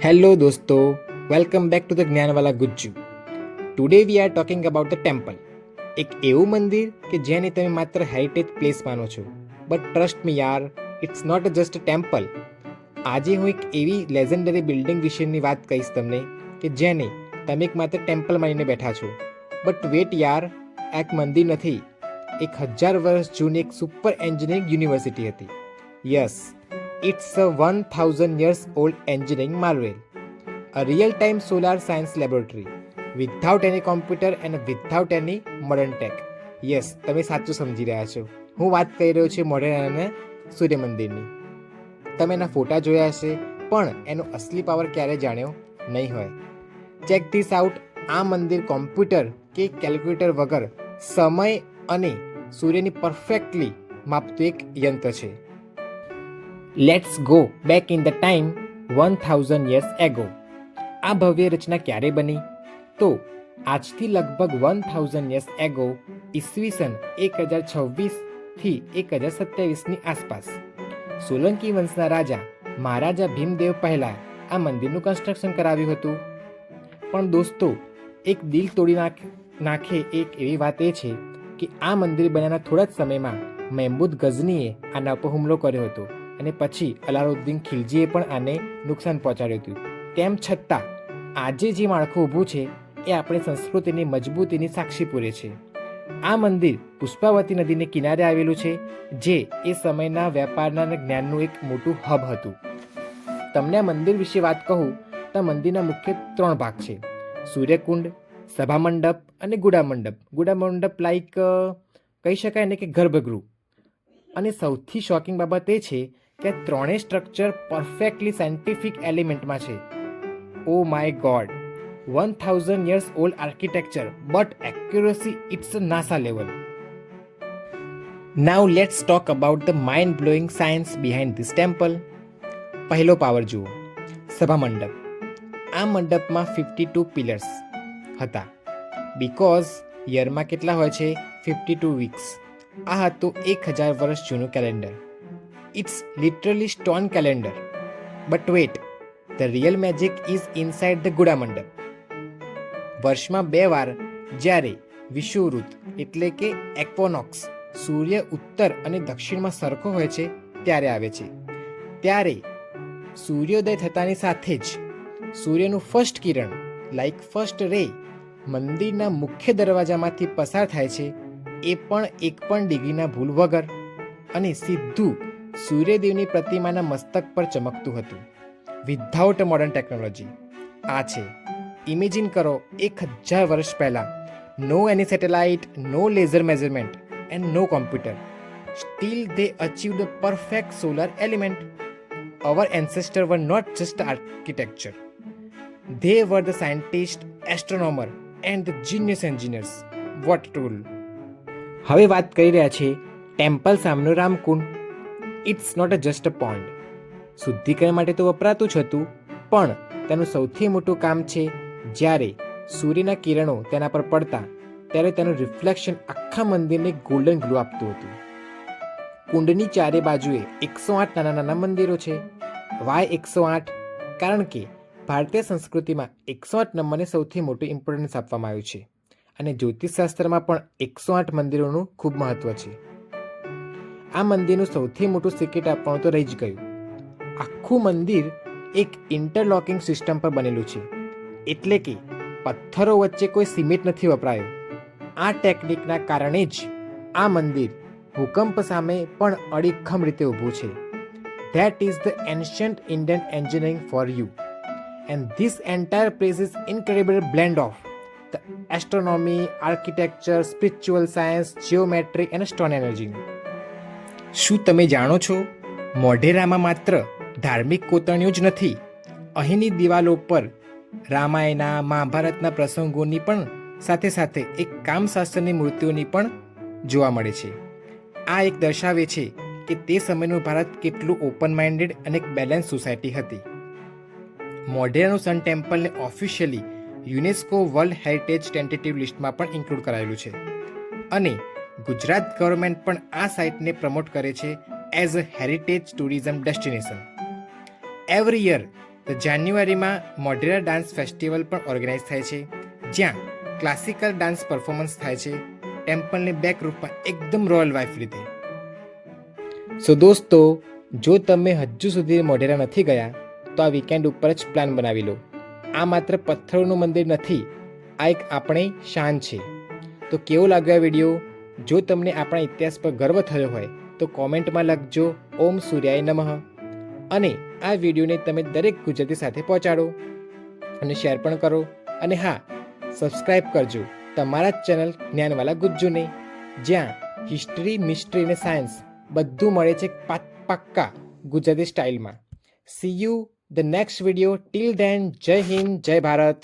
Hello dosto, welcome back to the Gyanwala Gujju. Today we are talking about the temple. એક એવું મંદિર કે જેને તમે માત્ર હેરિટેજ પ્લેસ માનો છો, બટ ટ્રસ્ટ મી યાર, it's not just a temple. આજે હું એક એવી લેજેન્ડરી બિલ્ડિંગ વિશેની વાત કહીશ તમને કે જેને તમે એક માત્ર ટેમ્પલ માનીને બેઠા છો. બટ વેટ યાર, આ એક મંદિર નથી, 1000 વર્ષ જૂની એક સુપર એન્જિનિયરિંગ યુનિવર્સિટી હતી. Yes, it's a 1000 years old engineering marvel, a real-time solar science laboratory without any computer and without any modern tech. Yes, તમે સાચું સમજી રહ્યા છો. હું વાત કરી રહ્યો છું મોઢેરાના સૂર્ય મંદિરની. તમે એના ફોટા જોયા હશે, પણ એનો અસલી પાવર ક્યારે જાણ્યો નહીં હોય. Check this out. આ મંદિર કોમ્પ્યુટર કે કેલ્ક્યુલેટર વગર સમય અને સૂર્યની પરફેક્ટલી માપતું એક યંત્ર છે. Let's go back in the time 1000 years ago. આ ભવ્ય રચના ક્યારે બની? તો આજથી લગભગ 1000 years ago, ઈસવીસન 1026થી 1027ની આસપાસ સોલંકી વંશના રાજા મહારાજા ભીમદેવ પહેલા આ મંદિરનું કન્સ્ટ્રક્શન કરાવ્યું હતું. પણ દોસ્તો, એક દિલ તોડી નાખે એક એવી વાત એ છે કે આ મંદિર બન્યાના થોડા જ સમયમાં મહેમૂદ ગઝનીએ આના ઉપર હુમલો કર્યો હતો અને પછી અલાઉદ્દીન ખિલજીએ પણ આને નુકસાન પહોંચાડ્યું હતું. તેમ છતાં આજે જે માળખું ઊભું છે એ આપણી સંસ્કૃતિની મજબૂતીની સાક્ષી પૂરે છે. આ મંદિર પુષ્પાવતી નદીને કિનારે આવેલું છે, જે એ સમયના વેપારના અને જ્ઞાનનું એક મોટું હબ હતું. તમને આ મંદિર વિશે વાત કહું તો મંદિરના મુખ્ય 3 ભાગ છે: સૂર્યકુંડ, સભામંડપ અને ગુડામંડપ. ગુડામંડપ લાઈક કહી શકાય ને કે ગર્ભગૃહ. અને સૌથી શોકિંગ બાબત એ છે કે ત્રણેય સ્ટ્રક્ચર પરફેક્ટલી સાયન્ટિફિક એલિમેન્ટમાં છે. Oh my God, 1000 years old architecture, but accuracy it's a NASA level. Now let's talk about the mind-blowing science behind this temple. પહેલો પાવર જુઓ, સભામંડપ. આ મંડપમાં 52 પિલર્સ હતા. બીકોઝ યરમાં કેટલા હોય છે? 52 વીક્સ. આ હતું 1000 વર્ષ જૂનું calendar. It's literally stone calendar. But wait, the real magic is inside the gudha mandap. વર્ષમાં 2 વાર, જ્યારે વિષુવવૃત્ત એટલે કે એક્વોનોક્સ, સૂર્ય ઉત્તર અને દક્ષિણમાં સરખો હોય છે ત્યારે આવે છે. ત્યારે સૂર્યોદય થતાની સાથે જ સૂર્યનું ફર્સ્ટ કિરણ લાઈક ફર્સ્ટ રે મંદિરના મુખ્ય દરવાજામાંથી પસાર થાય છે, એ પણ 1 ડિગ્રીના ભૂલ વગર, અને સીધું સૂર્યદેવની પ્રતિમાના મસ્તક પર ચમકતું હતું, વિધાઉટ મોડર્ન ટેકનોલોજી. આ છે, ઇમેજિન કરો, 1000 વર્ષ પહેલાં, no any satellite, no laser measurement and no computer. Still they achieved the perfect solar element. Our ancestor were not just architecture, they were the scientists, astronomer and the genius engineers. What tool. હવે વાત કરી રહ્યા છે temple સામેનું Ramkund. It's not just a pond. શુદ્ધિકરણ માટે તો વપરાતું જ હતું, પણ તેનું સૌથી મોટું કામ છે જ્યારે સૂર્યના કિરણો તેના પર પડતા ત્યારે તેનું રિફ્લેક્શન આખા મંદિરને ગોલ્ડન ગ્લો આપતું હતું. કુંડની ચારે બાજુએ 108 નાના નાના મંદિરો છે. વાય 108? કારણ કે ભારતીય સંસ્કૃતિમાં 108 નંબરને સૌથી મોટું ઇમ્પોર્ટન્સ આપવામાં આવ્યું છે, અને જ્યોતિષશાસ્ત્રમાં પણ 108 મંદિરોનું ખૂબ મહત્વ છે. આ મંદિરનું સૌથી મોટું સિક્રેટ આપવાનું તો રહી જ ગયું. આખું મંદિર એક ઇન્ટરલોકિંગ સિસ્ટમ પર બનેલું છે, એટલે કે પથ્થરો વચ્ચે કોઈ સિમેન્ટ નથી વપરાયો. આ ટેકનિકના કારણે જ આ મંદિર ભૂકંપ સામે પણ અડીખમ રીતે ઊભું છે. That is the ancient Indian engineering for you. And this entire place is incredible blend of the astronomy, architecture, spiritual science, geometry and stone energy. શું તમે જાણો છો, મોઢેરામાં માત્ર ધાર્મિક કોતરણીઓ જ નથી. અહીંની દિવાલો પર રામાયણના, મહાભારતના પ્રસંગોની પણ સાથે સાથે એક કામશાસ્ત્રની મૂર્તિઓની પણ જોવા મળે છે. આ એક દર્શાવે છે કે તે સમયનું ભારત કેટલું ઓપન માઇન્ડેડ અને એક બેલેન્સ સોસાયટી હતી. મોઢેરાનું સન ટેમ્પલને officially UNESCO world heritage tentative લિસ્ટમાં પણ ઇન્ક્લુડ કરાયેલું છે, અને ગુજરાત ગવર્મેન્ટ પણ આ સાઇટને પ્રમોટ કરે છે as a heritage tourism destination. Every year તો જાન્યુઆરીમાં મોઢેરા ડાન્સ ફેસ્ટિવલ પણ ઓર્ગેનાઇઝ થાય છે, જ્યાં ક્લાસિકલ ડાન્સ પરફોર્મન્સ થાય છે ટેમ્પલની બેક રૂફમાં એકદમ રોયલ વાઇફ રીતે. સો દોસ્તો, જો તમે હજુ સુધી મોઢેરા નથી ગયા તો આ વીકેન્ડ ઉપર જ પ્લાન બનાવી લો. આ માત્ર પથ્થરોનું મંદિર નથી, આ એક આપણી શાન છે. તો કેવો લાગ્યો આ વિડીયો? જો તમને આપણા ઇતિહાસ પર ગર્વ થયો હોય તો કોમેન્ટમાં લખજો ઓમ સૂર્યાય નમઃ. અને આ વિડીયોને તમે દરેક ગુજરાતી સાથે પહોંચાડો અને શેર પણ કરો. અને હા, સબસ્ક્રાઈબ કરજો તમારા જ ચેનલ જ્ઞાનવાલા ગુજ્જુને, જ્યાં હિસ્ટ્રી, મિસ્ટ્રી અને સાયન્સ બધું મળે છે પાક્કા ગુજરાતી સ્ટાઇલમાં. See you the next video. Till then, Jai Hind, જય ભારત.